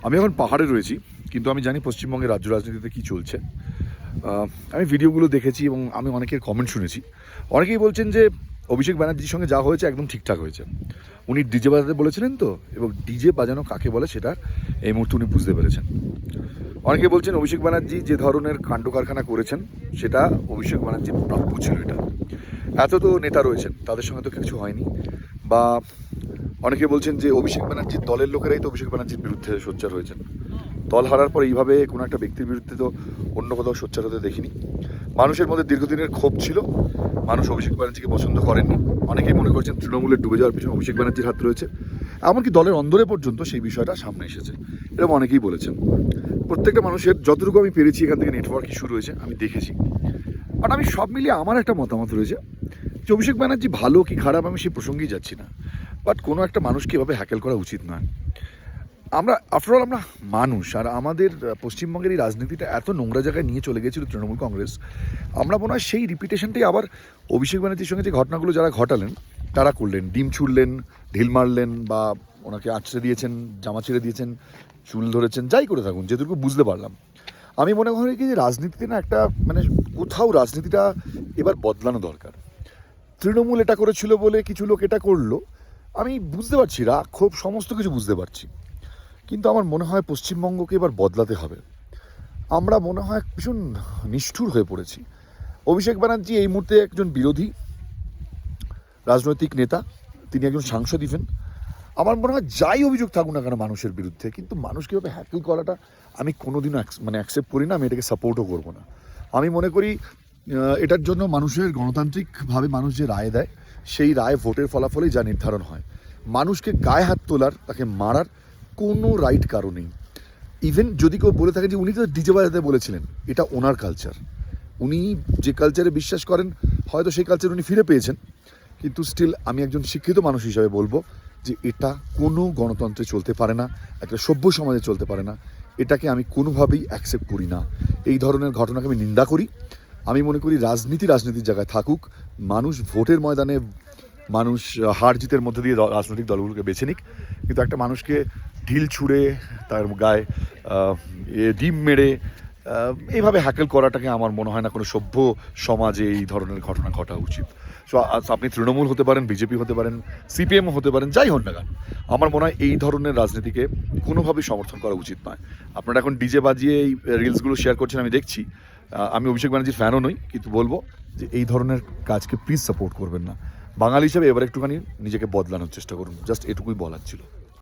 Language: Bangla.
আমি এখন পাহাড়ে রয়েছি, কিন্তু আমি জানি পশ্চিমবঙ্গের রাজ্য রাজনীতিতে কী চলছে। আমি ভিডিওগুলো দেখেছি এবং আমি অনেকের কমেন্ট শুনেছি। অনেকেই বলছেন যে অভিষেক ব্যানার্জির সঙ্গে যা হয়েছে একদম ঠিকঠাক হয়েছে। উনি ডিজে বাজাতে বলেছিলেন তো, এবং ডিজে বাজানো কাকে বলে সেটা এই মুহূর্তে উনি বুঝতে পেরেছেন। অনেকে বলছেন অভিষেক ব্যানার্জি যে ধরনের কাণ্ড কারখানা করেছেন সেটা অভিষেক ব্যানার্জির প্রাপ্য ছিল। এটা এত তো নেতা রয়েছেন, তাদের সঙ্গে তো কিছু হয়নি। বা অনেকে বলছেন যে অভিষেক ব্যানার্জির দলের লোকেরাই তো অভিষেক ব্যানার্জির বিরুদ্ধে সোচ্চার হয়েছেন। দল হারার পর এইভাবে কোনো একটা ব্যক্তির বিরুদ্ধে তো অন্য কোথাও সোচ্চার হতে দেখিনি। মানুষের মধ্যে দীর্ঘদিনের ক্ষোভ ছিল, মানুষ অভিষেক ব্যানার্জিকে পছন্দ করেননি। অনেকেই মনে করছেন তৃণমূলের ডুবে যাওয়ার পিছনে অভিষেক ব্যানার্জির হাত রয়েছে। এমনকি দলের অন্দরে পর্যন্ত সেই বিষয়টা সামনে এসেছে, এরকম অনেকেই বলেছেন। প্রত্যেকটা মানুষের যতটুকু আমি পেরেছি এখান থেকে নেটওয়ার্ক ইস্যু রয়েছে আমি দেখেছি। বাট আমি সব মিলিয়ে আমার একটা মতামত রয়েছে যে অভিষেক ব্যানার্জি ভালো কি খারাপ আমি সেই প্রসঙ্গেই যাচ্ছি না। বাট কোনো একটা মানুষকে এভাবে হ্যাকেল করা উচিত নয়। আফটারঅল আমরা মানুষ, আর আমাদের পশ্চিমবঙ্গের এই রাজনীতিটা এত নোংরা জায়গায় নিয়ে চলে গেছিল তৃণমূল কংগ্রেস। আমরা মনে হয় সেই রিপিটেশনটাই আবার অভিষেক ব্যানার্জির সঙ্গে যে ঘটনাগুলো যারা ঘটালেন তারা করলেন। ডিম ছুড়লেন, ঢিল মারলেন, বা ওনাকে আঁচড়ে দিয়েছেন, জামা ছেড়ে দিয়েছেন, চুল ধরেছেন, যাই করে থাকুন, যেটুকু বুঝতে পারলাম। আমি মনে করি কি যে রাজনীতিতে না একটা কোথাও রাজনীতিটা এবার বদলানো দরকার। তৃণমূল এটা করেছিল বলে কিছু লোক এটা করলো, আমি বুঝতে পারছি, রাগ ক্ষোভ সমস্ত কিছু বুঝতে পারছি। কিন্তু আমার মনে হয় পশ্চিমবঙ্গকে এবার বদলাতে হবে। আমরা মনে হয় ভীষণ নিষ্ঠুর হয়ে পড়েছি। অভিষেক ব্যানার্জি এই মুহূর্তে একজন বিরোধী রাজনৈতিক নেতা, তিনি একজন সাংসদ ইভেন। আমার মনে হয় যাই অভিযোগ থাকুক না কেন মানুষের বিরুদ্ধে, কিন্তু মানুষ কীভাবে হ্যাকেল করাটা আমি কোনোদিনও অ্যাকসেপ্ট করি না, আমি এটাকে সাপোর্টও করবো না। আমি মনে করি এটার জন্য মানুষের গণতান্ত্রিকভাবে মানুষ যে রায় দেয়, সেই রায় ভোটের ফলাফলেই যা নির্ধারণ হয়। মানুষকে গায়ে হাত তোলার, তাকে মারার কোনো রাইট কারো নেই। ইভেন যদি কেউ বলে থাকেন যে উনি তো ডিজে বাজাতে বলেছিলেন, এটা ওনার কালচার, উনি যে কালচারে বিশ্বাস করেন হয়তো সেই কালচার উনি ফিরে পেয়েছেন। কিন্তু স্টিল আমি একজন শিক্ষিত মানুষ হিসাবে বলবো যে এটা কোনো গণতন্ত্রে চলতে পারে না, একটা সভ্য সমাজে চলতে পারে না। এটাকে আমি কোনোভাবেই অ্যাকসেপ্ট করি না। এই ধরনের ঘটনাকে আমি নিন্দা করি। আমি মনে করি রাজনীতির জায়গায় থাকুক, মানুষ ভোটের ময়দানে মানুষ হার জিতের মধ্যে দিয়ে রাজনৈতিক দলগুলোকে বেছে নিক। কিন্তু একটা মানুষকে ঢিল ছুঁড়ে, তার গায়ে ডিম মেরে এইভাবে হ্যাকেল করাটাকে আমার মনে হয় না কোনো সভ্য সমাজে এই ধরনের ঘটনা ঘটা উচিত। সো আপনি তৃণমূল হতে পারেন, বিজেপি হতে পারেন, সিপিএম হতে পারেন, যাই হন না কেন, আমার মনে হয় এই ধরনের রাজনীতিকে কোনোভাবেই সমর্থন করা উচিত নয়। আপনারা এখন ডিজে বাজিয়ে এই রিলসগুলো শেয়ার করছেন, আমি দেখছি। আমি অভিষেক ব্যানার্জির ফ্যানও নই, কিন্তু বলবো যে এই ধরনের কাজকে প্লিজ সাপোর্ট করবেন না। বাঙালি হিসেবে এবার একটুখানি নিজেকে বদলানোর চেষ্টা করুন, জাস্ট এটুকুই বলার ছিল।